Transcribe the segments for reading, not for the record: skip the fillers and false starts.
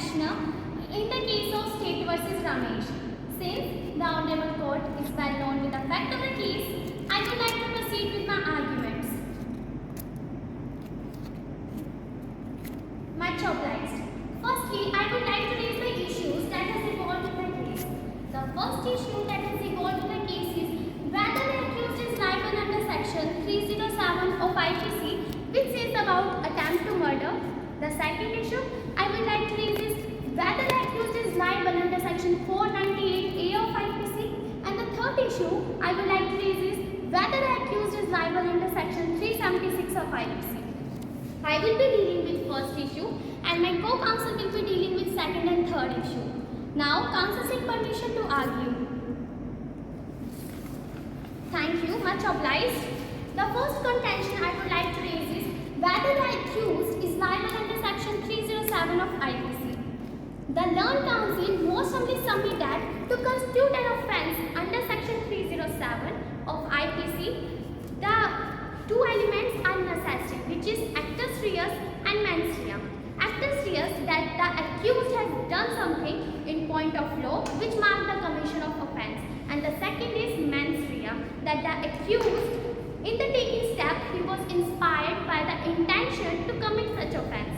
petitioner in the case of State versus Ramesh. Since the Honorable Court is well known with the fact of the case, I would like to proceed with my arguments. Much obliged. Firstly, I would like to raise the issues that has evolved in the case. The first issue that has evolved in the case is whether the accused is liable under section 307 of IPC, which says about attempt to murder. The second issue I would like to raise is whether the accused is liable under section 498A of IPC. And the third issue I would like to raise is whether the accused is liable under section 376 of IPC. I will be dealing with first issue and my co-counsel will be dealing with second and third issue. Now, counsel seek permission to argue. Thank you, much obliged. The first contention I would like to raise is whether the accused is liable under section 307 of IPC. The learned counsel most humbly submit that to constitute an offence under section 307 of IPC, the two elements are necessary, which is actus reus and mens rea. Actus reus, that the accused has done something in point of law which mark the commission of offence, and the second is mens rea, that the accused in the taking step he was inspired by the intention to commit such offence.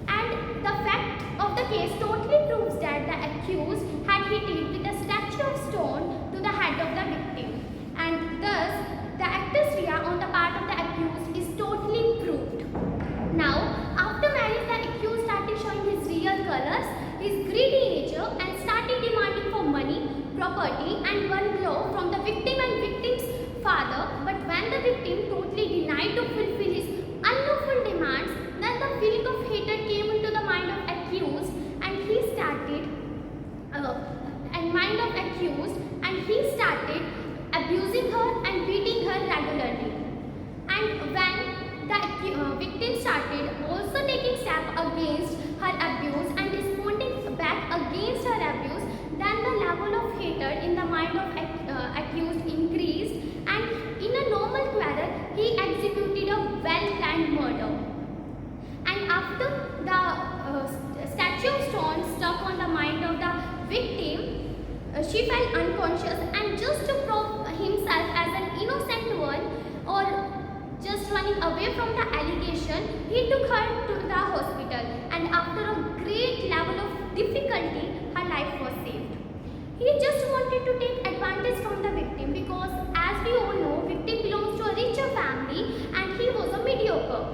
And the fact of the case totally proves that the accused had hit it with a statue of stone to the head of the victim, and thus the actus rea on the part of the accused is totally proved. Now, after marriage, the accused started showing his real colors, his greedy nature, and started demanding for money, property, and one blow from the victim and victim's father. But when the victim totally denied to fulfill his unlawful demands, then the feeling of hatred came into the mind of accused, and he started abusing her and beating her regularly. And when the victim started also taking steps against her abuse and responding back against her abuse, then the level of hatred in the mind of accused increased, and in a normal quarrel he executed a well-planned murder. And after the statue of stone stuck on the mind of the victim, she fell unconscious, and just to prove himself as an innocent one, or just running away from the allegation, he took her to the hospital, and after a great level of difficulty, her life was saved. He just wanted to take advantage from the victim because, as we all know, victim belongs to a richer family and he was a mediocre.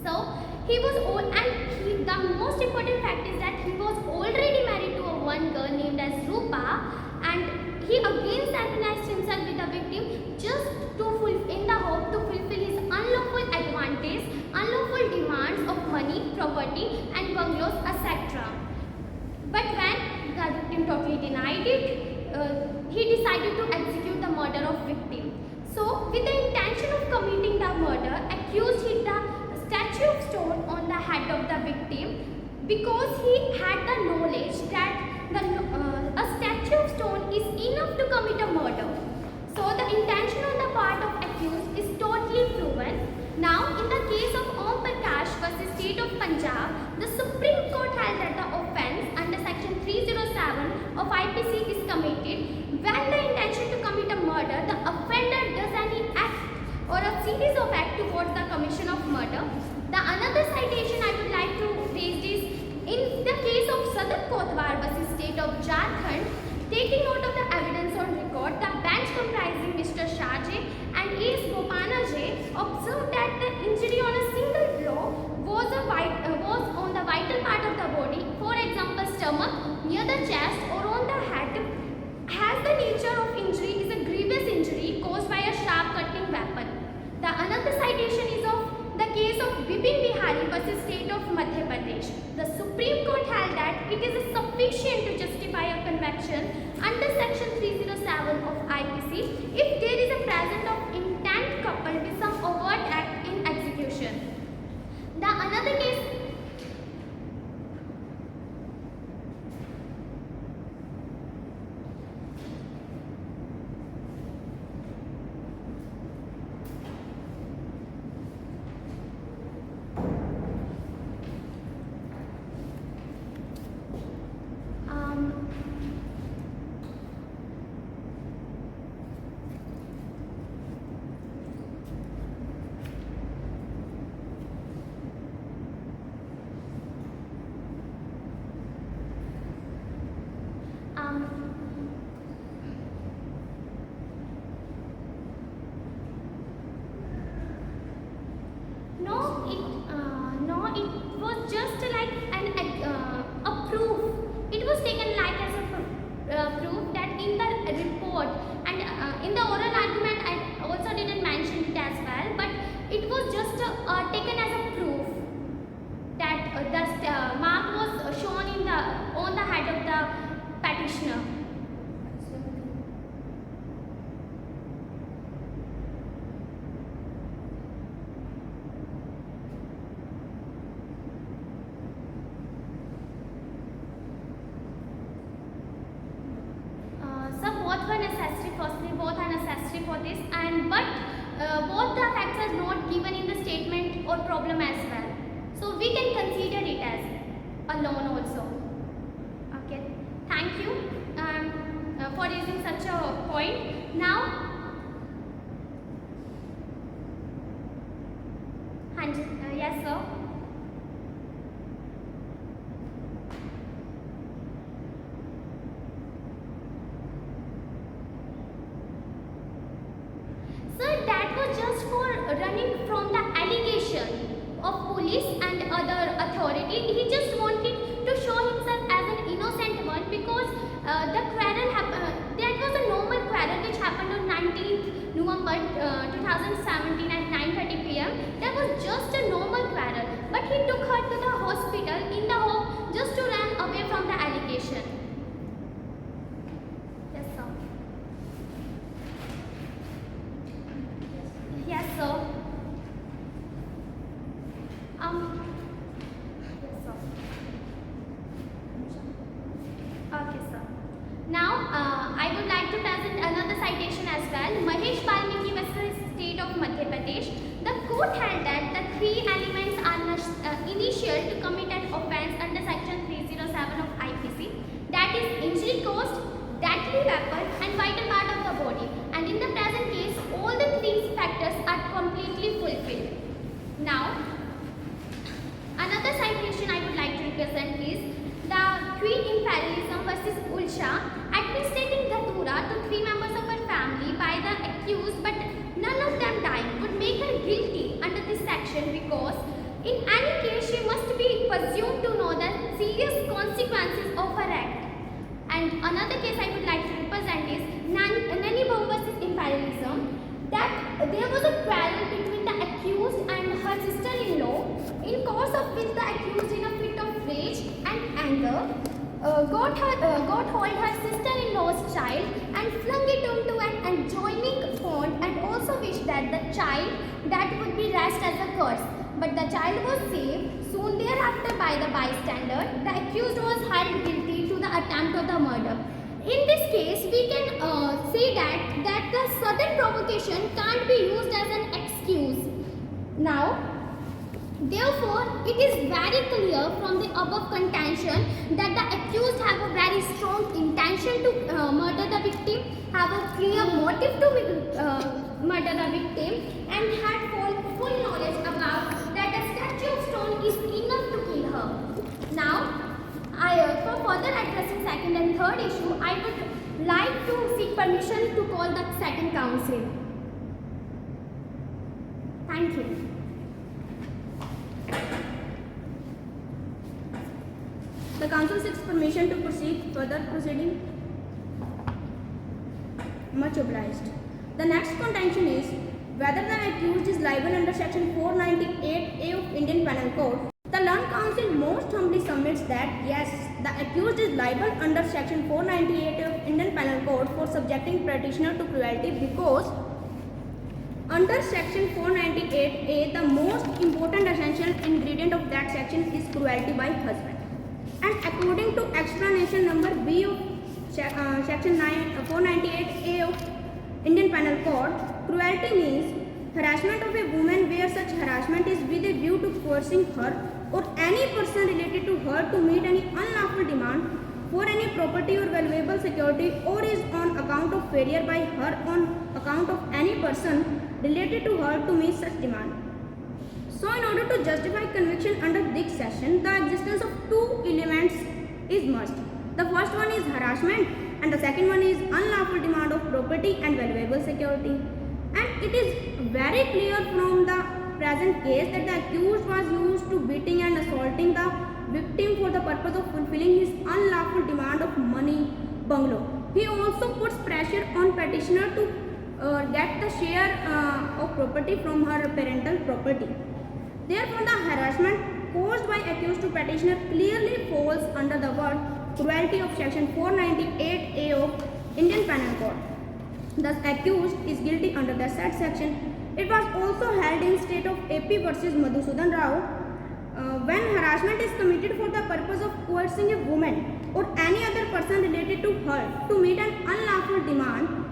So, he was old, and the most important fact is that he was already married to a one girl named as Rupa, and he again sacrificed himself with the victim just in the hope to fulfill his unlawful advantage, unlawful demands of money, property, and bungalows, etc. But when the victim totally denied it, he decided to execute the murder of victim. So, with the intention of committing the murder, accused hit the statue of stone on the head of the victim because he had the knowledge that a statue of stone is enough to commit a murder. So the intention on the part of accused is totally proven. Now, in the case of Om Prakash versus State of Punjab, the Supreme Court held that the offence under section 307 of IPC is committed when the intention to commit a murder, the offender does any act or a series of acts towards the commission of murder. The another citation I would like to raise is in the case of Sadat Kotwar versus State of Jharkhand, taking note of the evidence on record, the bench comprising Mr. Shahji and A.S. Gopanaji observed that the injury on a single blow was on the vital part of the body, for example stomach, near the chest or on the head, has the nature of injury is a grievous injury caused by a sharp cutting weapon. The another citation is of the case of Bipin Bihari versus State of Madhya Pradesh. The Supreme Court held that it is sufficient to justify a conviction under section 307 of IPC if there is a presence of intent coupled with some overt act in execution. The another case for this, and but both the facts are not given in the statement or problem as well. So we can consider it as a loan also. Okay, thank you for raising such a point. Now, yes sir. Sir, that was just for running from the allegation of police and other authority. He just wanted to show himself as an innocent one because the quarrel that was a normal quarrel which happened on 19th November 2017 at 9:30 p.m. That was just a normal quarrel, but he took her to the hospital in the hope just to run away from the allegation. Yes, sir. Yes, sir. Yes, sir. Okay, sir. Now, I would like to present another citation as well. Mahesh Balmiki vs. State of Madhya Pradesh. The court held that the three elements are initial to commit an offence under section 307 of IPC. That is injury caused, deadly weapon, and vital part of the body. And in the present case, all the three factors are completely fulfilled. Now, another citation I would like to represent is the Queen Imperialism versus Ulsha, administrating Dhatura to three members of her family by the accused, but none of them dying, would make her guilty under this section because in any case she must be presumed to know the serious consequences of her act. And another case I would like to represent is Nani Bhau versus Imperialism, that there was a quarrel between the accused and her sister-in-law, in course of which the accused, in a fit of rage and anger, got hold her sister-in-law's child and flung it into an adjoining pond, and also wished that the child that would be raised as a curse. But the child was saved soon thereafter by the bystander. The accused was held guilty to the attempt of the murder. In this case, we can say that the sudden provocation can't be used as an excuse. Now, therefore, it is very clear from the above contention that the accused have a very strong intention to murder the victim, have a clear motive to murder the victim, and had full knowledge about that a statue of stone is enough to kill her. Now, for further addressing second and third issue, I would like to seek permission to call the second counsel. Thank you. The counsel seeks permission to proceed further proceeding. Much obliged. The next contention is whether the accused is liable under section 498A of Indian Penal Code. The learned counsel most humbly submits that yes, the accused is liable under section 498 of Indian Penal Code for subjecting petitioner to cruelty because under section 498A the most important essential ingredient of that section is cruelty by husband. And according to explanation number B of section 498A of Indian Penal Code, cruelty means harassment of a woman where such harassment is with a view to coercing her or any person related to her to meet any unlawful demand for any property or valuable security, or is on account of failure by her on account of any person related to her to meet such demand. So in order to justify conviction under this section, the existence of two elements is must. The first one is harassment and the second one is unlawful demand of property and valuable security. And it is very clear from the present case that the accused was used to beating and assaulting the victim for the purpose of fulfilling his unlawful demand of money bungalow. He also puts pressure on petitioner to get the share of property from her parental property. Therefore, the harassment caused by accused to petitioner clearly falls under the word cruelty of section 498A of Indian Penal Code. Thus, accused is guilty under the said section. It was also held in state of AP versus Madhusudan Rao. When harassment is committed for the purpose of coercing a woman or any other person related to her to meet an unlawful demand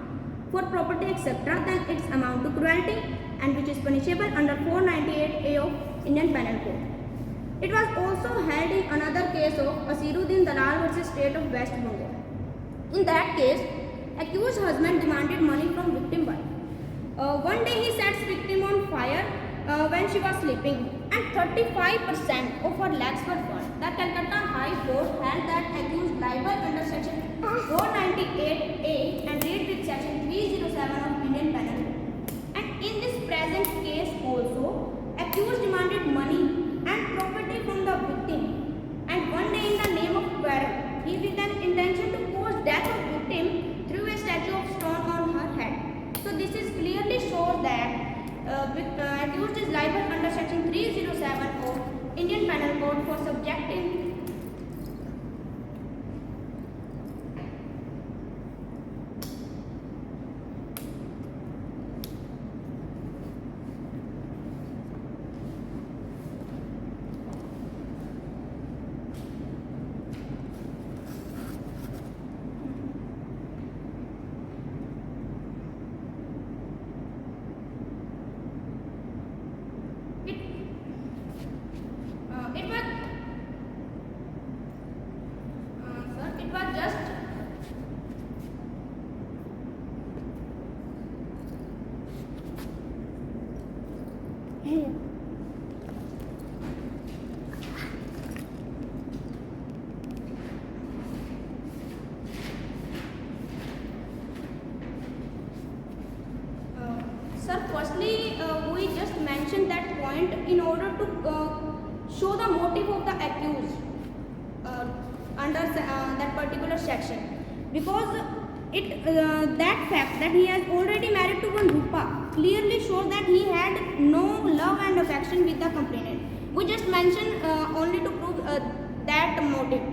for property etc. then it's amount to cruelty and which is punishable under 498A of Indian Penal Code. It was also held in another case of Asiruddin Dalal versus State of West Bengal. In that case, accused husband demanded money from victim wife. One day he sets victim on fire when she was sleeping and 35% of her legs were burned. The Calcutta High Court held that accused liable under section 498A and read with section 307 of Indian Penal Code. And in this present case also, accused demanded money and property from the victim, and one day in the name of quarrel, he with an intention to cause death of victim threw a statue of stone on her head. So this is clearly shows that accused is liable under section 307 of Indian Penal Code for subjecting it was just sir, firstly, we just mentioned that point in order to show the motive of the accused under that particular section, because that fact that he has already married to one Rupa clearly shows that he had no love and affection with the complainant. We just mentioned only to prove that motive.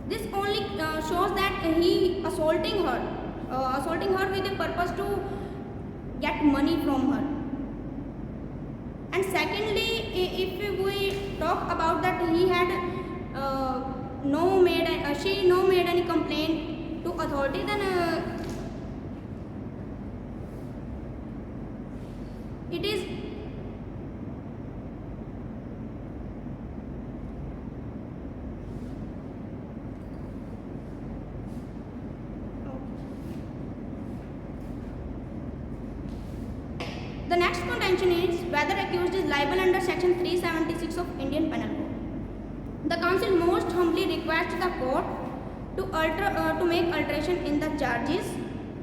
This only shows that he assaulting her with a purpose to get money from her. And secondly, if we talk about that he had she no made any complaint to authority, then it is the next contention is whether accused is liable under section 376 of Indian Penal Code. The council most humbly requests the court to make alteration in the charges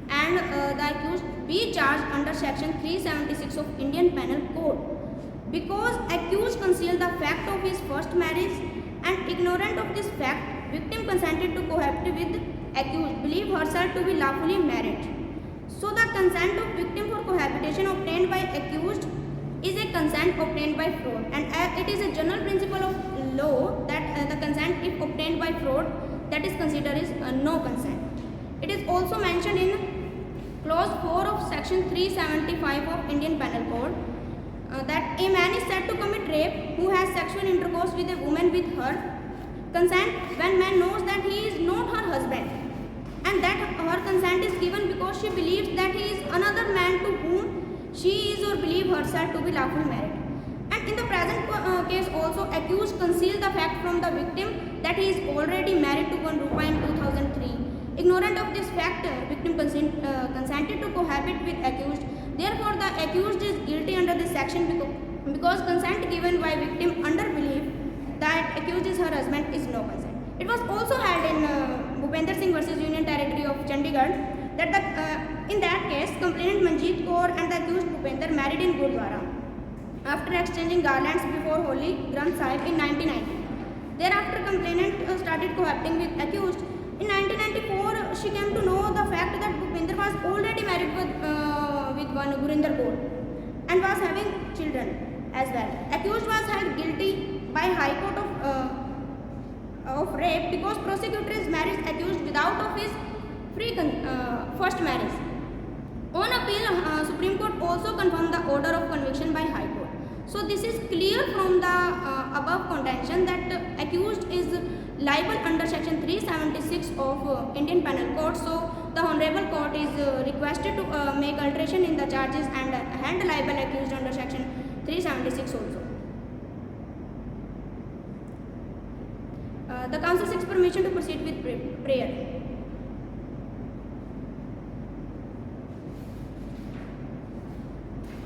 and the accused be charged under section 376 of Indian Penal Code, because accused concealed the fact of his first marriage and ignorant of this fact, victim consented to cohabit with accused, believe herself to be lawfully married. So the consent of victim for cohabitation obtained by accused is a consent obtained by fraud, and it is a general principle of law that the consent if obtained by fraud, that is considered as no consent. It is also mentioned in clause 4 of section 375 of Indian Penal Code that a man is said to commit rape who has sexual intercourse with a woman with her consent when man knows that he is not her husband, and that her consent is given because she believes that he is another man to whom she is or believe herself to be lawfully married. And in the present case also, accused concealed the fact from the victim that he is already married to one Rupa in 2003. Ignorant of this fact, victim consented to cohabit with accused. Therefore, the accused is guilty under this section because consent given by victim under belief that accused is her husband is no consent. It was also held in Bhupender Singh versus Union Territory of Chandigarh that in that case, complainant Manjeet Kaur and the accused Bhupender married in Gurdwara after exchanging garlands before Holy Granth Sahib in 1990. Thereafter, complainant started cohabiting with accused. In 1994, she came to know the fact that Bhupender was already married with one Gurinder Kaur and was having children as well. Accused was held guilty by High Court of rape because prosecutor is married accused without of his first marriage. On appeal, Supreme Court also confirmed the order of conviction by High Court. So this is clear from the above contention that accused is liable under section 376 of Indian Penal Code. So the Honorable Court is requested to make alteration in the charges and hand liable accused under section 376 also. The counsel seeks permission to proceed with prayer.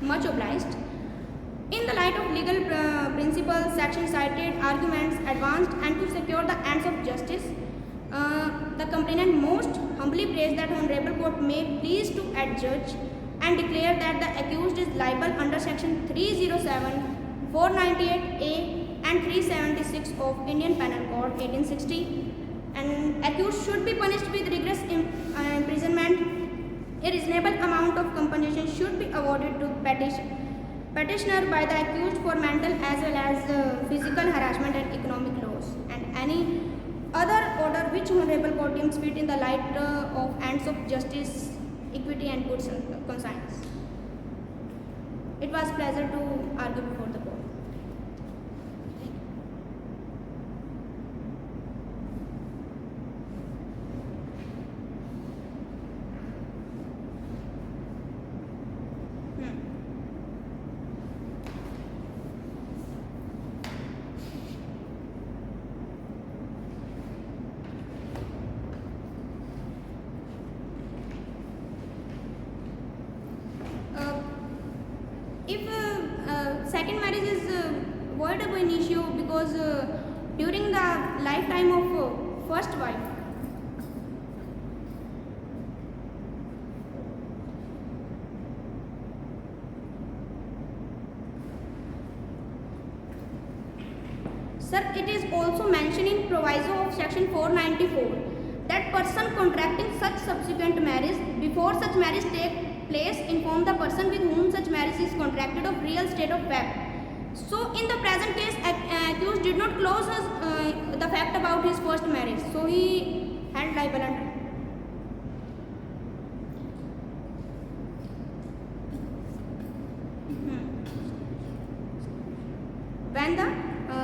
Much obliged. In the light of legal principles, section cited, arguments advanced, and to secure the ends of justice, the complainant most humbly prays that Honorable Court may please to adjudge and declare that the accused is liable under section 307, 498A and 376 of Indian Penal Code 1860, and accused should be punished with rigorous imprisonment. A reasonable amount of compensation should be awarded to petitioner by the accused for mental as well as physical harassment and economic loss, and any other order which Honorable Court deems fit in the light of ends of justice, equity and good conscience. It was a pleasure to argue before the court. If second marriage is void ab initio because during the lifetime of first wife, sir, it is also mentioned in proviso of section 494 that person contracting such subsequent marriage before such marriage take place inform the person with whom such marriage is contracted of real state of fact. So in the present case, accused did not close the fact about his first marriage, so he had liable under. When the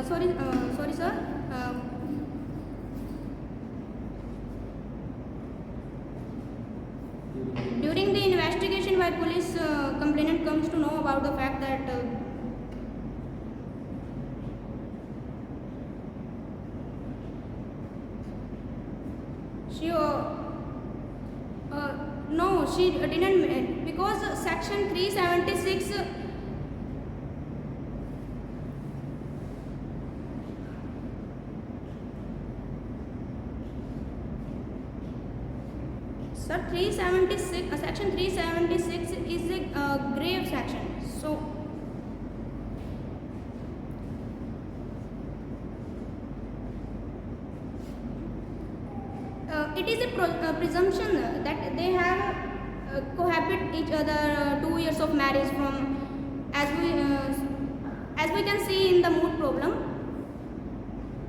sorry sir. During the investigation by police, complainant comes to know about the fact that she didn't, because section 376 Sir, 376, section 376 is a grave section. So, it is a presumption that they have cohabit each other 2 years of marriage from, as we can see in the mood problem.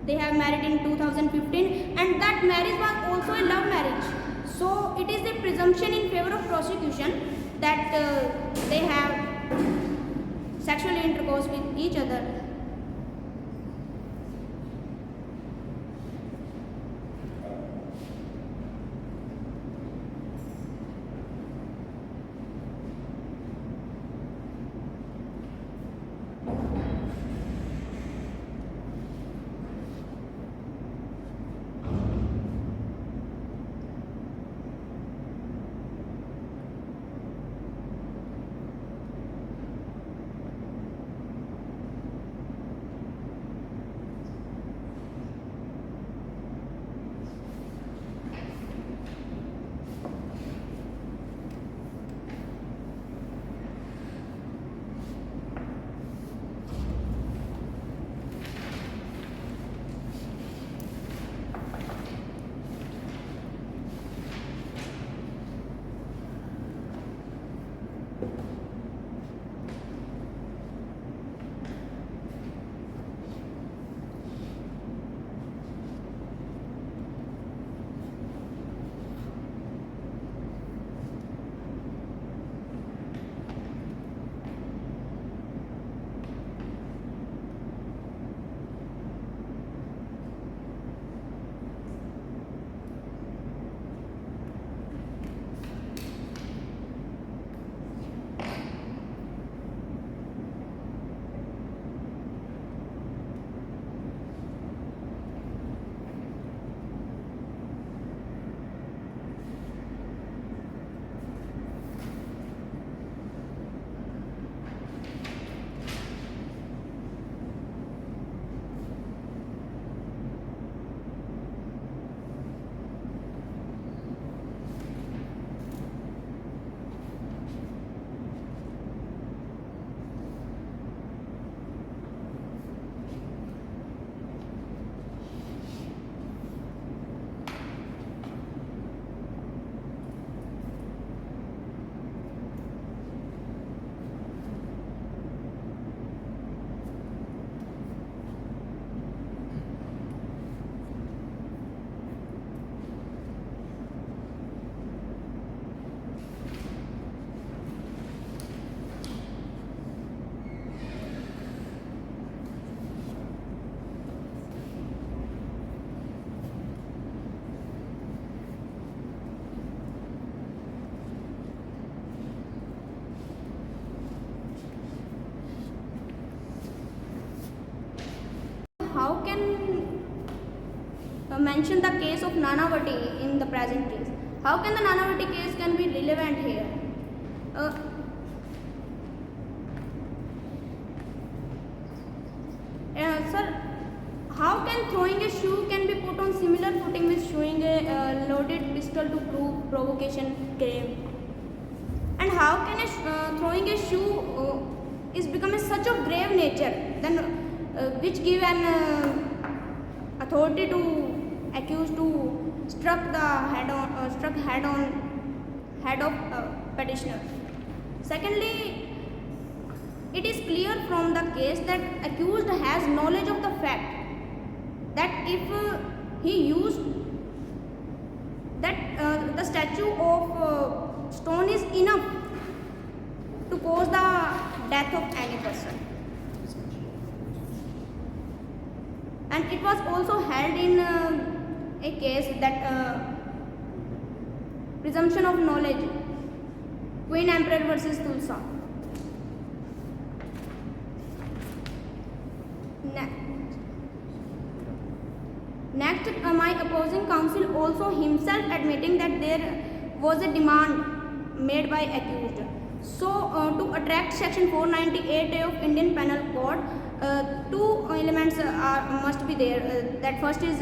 They have married in 2015 and that marriage was also a love marriage. So it is a presumption in favor of prosecution that they have sexual intercourse with each other. mention the case of Nanavati in the present case. How can the Nanavati case can be relevant here? Sir, how can throwing a shoe can be put on similar footing with showing a loaded pistol to prove provocation claim? And how can throwing a shoe is become a such of grave nature then which give an authority to accused to struck the head on head of petitioner. Secondly, it is clear from the case that accused has knowledge of the fact that if he used that the statue of stone is enough to cause the death of any person. And it was also held in a case that presumption of knowledge, Queen Emperor versus Tulsa. Next, my opposing counsel also himself admitting that there was a demand made by accused. So, to attract section 498A of Indian Penal Code, two elements must be there. That first is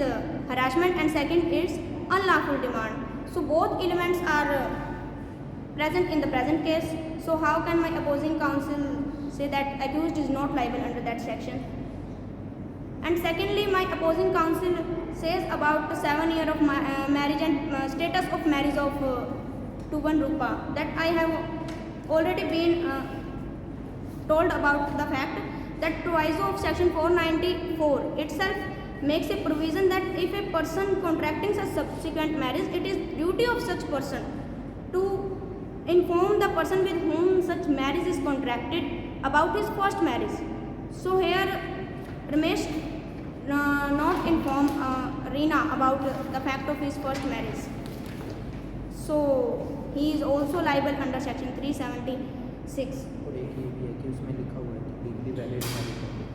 harassment and second is unlawful demand. So, both elements are present in the present case. So, how can my opposing counsel say that accused is not liable under that section? And secondly, my opposing counsel says about the 7 years of marriage and status of marriage of Tuban Rupa, that I have already been told about the fact that proviso of section 494 itself makes a provision that if a person contracting a subsequent marriage, it is duty of such person to inform the person with whom such marriage is contracted about his first marriage. So here Ramesh not inform Reena about the fact of his first marriage. So he is also liable under section 376. और एक ये भी है कि उसमें लिखा हुआ है कि legally valid marriage है।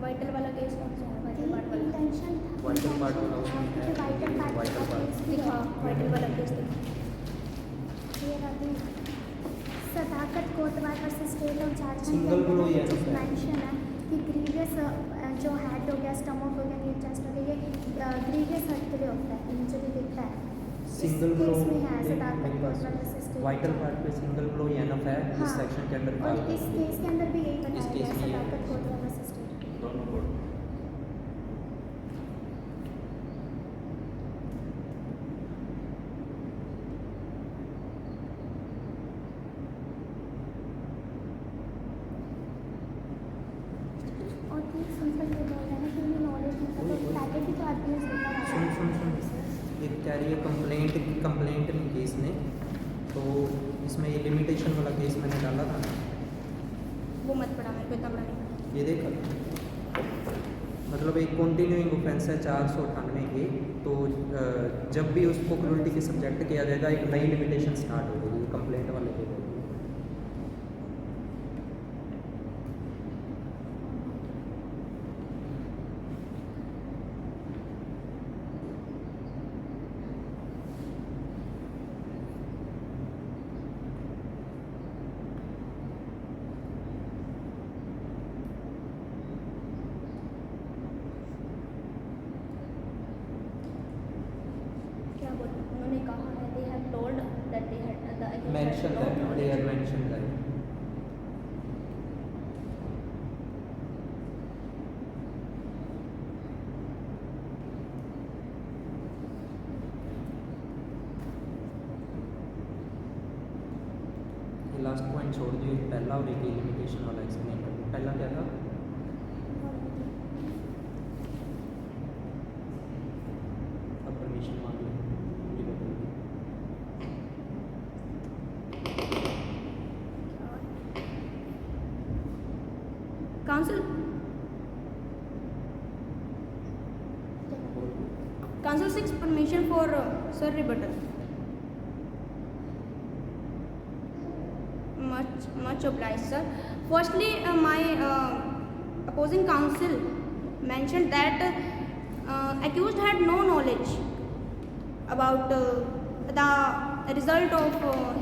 वाइटल वाला केस कौन सा है? वाइटल पार्ट वाला वाइटल पार्ट वाला उसमें है वाइटल पार्ट दिखा, वाइटल वाला केस दिखा। सदाकत कोतवाल versus state of Jharkhand Single blow ही है ना सर? मेंशन है कि ग्रीवियस जो हेड हो गया, स्टमक हो गया, नीड चेस्ट हो गया, ये ग्रीवियस हर्ट के लिए होता है, इंजरी दिखता है। सिंगल ब्लो केस में है सदाकत कोतवाल वर्सेस स्टेट। वाइटल पार्ट पे सिंगल ब्लो ही एनफ है इस सेक्शन के अंदर। और इस केस के अंदर भी यही इस बताया केस गया में ये सदाकत कोतवाल वर्सेस स्टेट। दोनों कोड और ये सिंपल ये बोल रहे हैं कि उन्हें नॉलेज मतलब पहले भी तो अब्यूज़ होता सुन है। सुन सुन एक कह रही है कंप्लेंट नहीं केस ने, तो इसमें ये लिमिटेशन वाला केस मैंने डाला था ना, वो मत पढ़ा, मेरे को इतना पढ़ा नहीं। ये देखा मतलब एक कॉन्टिन्यूइंग ऑफेंस है 498 ए, तो जब भी उसको क्रूअल्टी के सब्जेक्ट किया जाएगा एक नई लिमिटेशन स्टार्ट हो जाएगी कंप्लेंट वाले के लिए। क्या बोला उन्होंने? कहा है they have told that they had the accused had mention no that they knowledge. Are mention that last point छोड़ दियो, पहला और एक लिमिटेशन वाला एक्सप्लेन कर दो। पहला क्या था? Council seeks permission for sir rebuttal. Much obliged, sir. Firstly, my opposing counsel mentioned that accused had no knowledge about the result of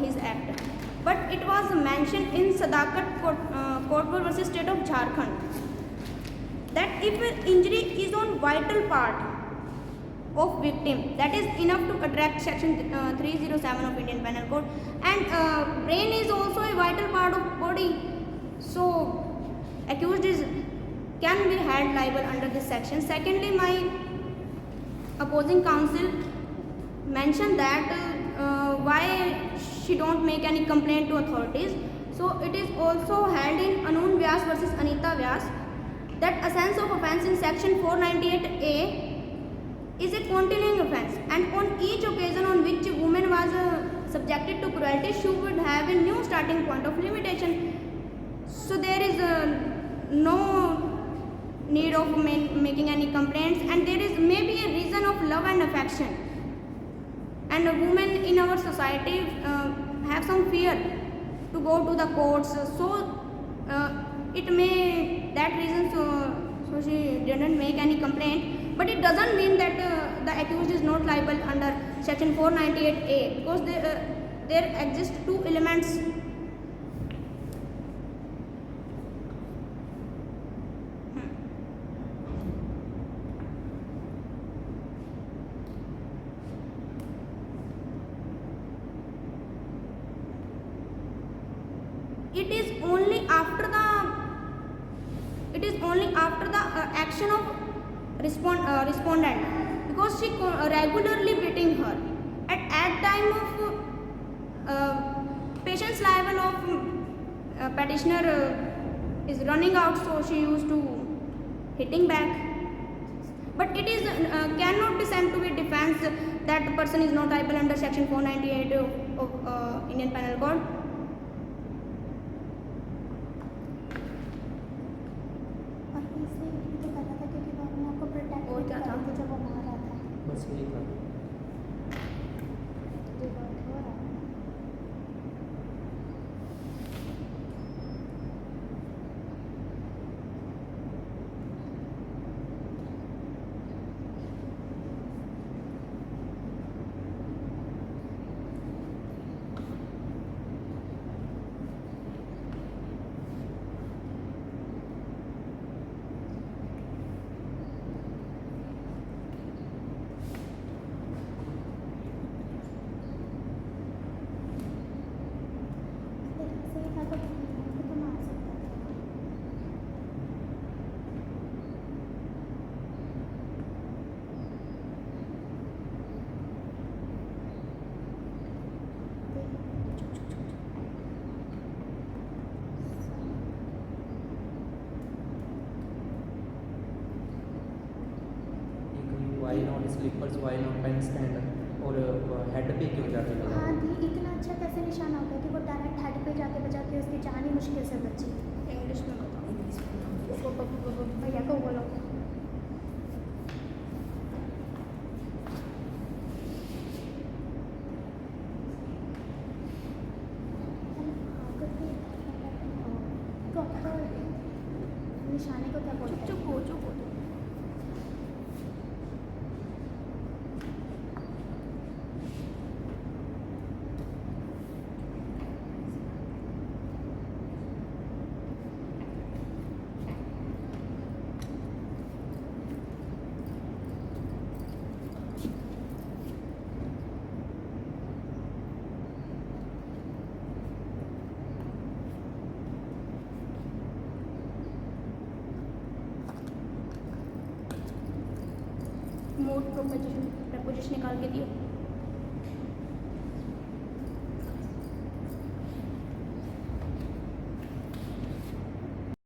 his act, but it was mentioned in Sadakat Kotwal versus State of Jharkhand that if an injury is on vital part of victim, that is enough to attract section 307 of Indian Penal Code, and brain is also a vital part of body, so accused can be held liable under this section. Secondly, my opposing counsel mentioned that why she don't make any complaint to authorities. So it is also held in Anun Vyas versus Anita Vyas that offense of offense in section 498A is a continuing offense, and on each occasion on which a woman was subjected to cruelty, she would have a new starting point of limitation. So there is no need of making any complaints, and there is maybe a reason of love and affection, and women in our society have some fear to go to the courts, so it may that reason, so she didn't make any complaint. But it doesn't mean that the accused is not liable under section 498A, because there exist two elements. It is only after the action of respondent, because she regularly beating her at time of patient's level of petitioner is running out, so she used to hitting back. But it is cannot be sent to be defense that the person is not liable under section 498 of Indian Penal Code. बस यही था। Why not sleepers, why not pen stand, और head पे क्यों जाके लगा? हाँ दी, इतना अच्छा कैसे निशान हो गया कि वो डायरेक्ट हेड पे जाके बचा के उसकी जान ही मुश्किल से बची। इंग्लिश में बताओ, भैया को बोलो। प्रॉपर निशाने को क्या बोलते हैं? चुप हो। मोड प्रपोजिशन निकाल के दियो।